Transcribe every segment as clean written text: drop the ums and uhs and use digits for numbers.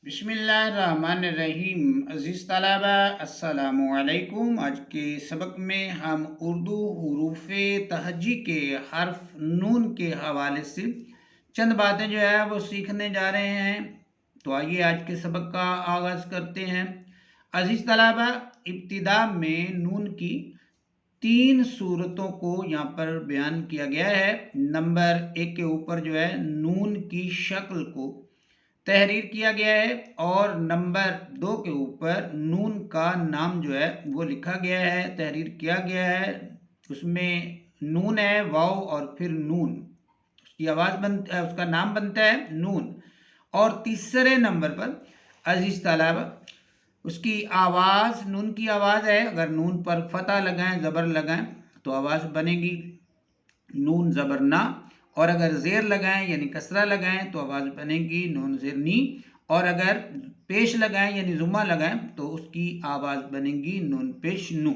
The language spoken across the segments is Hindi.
बिस्मिल्लाहिर्रहमानिर्रहीम। अज़ीज़ तलबा अस्सलामु अलैकुम। आज के सबक में हम उर्दू हुरूफ़े तहजी के हर्फ नून के हवाले से चंद बातें जो है वो सीखने जा रहे हैं। तो आइए आज के सबक का आगाज़ करते हैं। अज़ीज़ तलबा, इब्तिदा में नून की 3 सूरतों को यहाँ पर बयान किया गया है। नंबर 1 के ऊपर जो है नून की शक्ल को तहरीर किया गया है और नंबर 2 के ऊपर नून का नाम जो है वो लिखा गया है, तहरीर किया गया है। उसमें नून है, वाव और फिर नून, उसकी आवाज़ बनता है, उसका नाम बनता है नून। और तीसरे नंबर पर अजीज तलबा, उसकी आवाज़, नून की आवाज़ है, अगर नून पर फतह लगाएं, ज़बर लगाएं तो आवाज़ बनेगी नून ज़बर ना, और अगर ज़ेर लगाएं यानी कसरा लगाएं तो आवाज़ बनेगी नून ज़ेर नी, और अगर पेश लगाएं यानी जुम्मा लगाएं तो उसकी आवाज़ बनेगी नून पेश नू।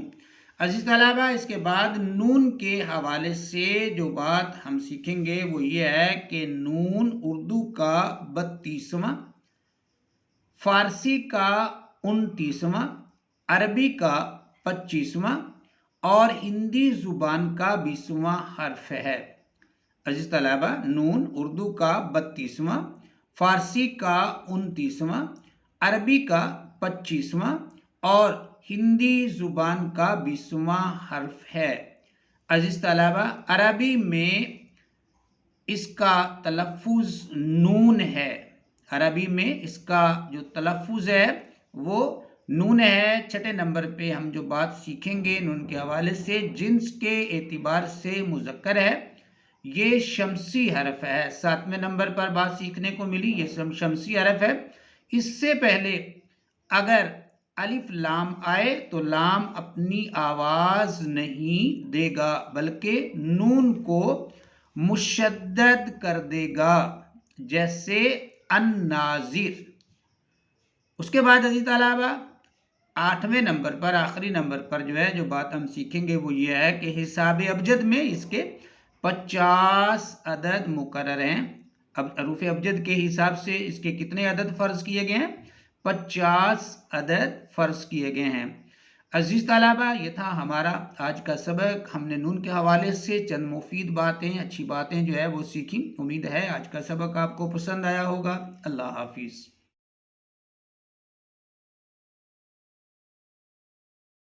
अजीज़ तलबा, इसके बाद नून के हवाले से जो बात हम सीखेंगे वो ये है कि नून उर्दू का 32वां, फ़ारसी का 29वां, अरबी का 25वां और हिंदी ज़ुबान का 20वां हर्फ है। अजीज तलबा, नून उर्दू का 32वां, फ़ारसी का 29वां, अरबी का 25वां और हिंदी ज़ुबान का 20वां हर्फ है। अजीज तलबा, अरबी में इसका तलफ़ुज़ नून है। अरबी में इसका जो तलफ़ुज़ है वो नून है। छठे नंबर पे हम जो बात सीखेंगे नून के हवाले से, जिन्स के एतबार से मुज़क्कर है, ये शमसी हरफ है। 7वें नंबर पर बात सीखने को मिली, ये शमसी हरफ है। इससे पहले अगर अलिफ लाम आए तो लाम अपनी आवाज़ नहीं देगा बल्कि नून को मुशद्दद कर देगा, जैसे अन्नाज़िर। उसके बाद अज़ीज़ तलबा, 8वें नंबर पर, आखिरी नंबर पर जो है जो बात हम सीखेंगे वो ये है कि हिसाब अबजद में इसके 50 अदद मुकर्रर हैं। अब हरूफ अबजद के हिसाब से इसके कितने अदद फ़र्ज़ किए गए हैं? 50 अदद फ़र्ज़ किए गए हैं। अज़ीज़ तलबा, ये था हमारा आज का सबक। हमने नून के हवाले से चंद मुफीद बातें, अच्छी बातें जो है वो सीखी। उम्मीद है आज का सबक आपको पसंद आया होगा। अल्लाह हाफिज़।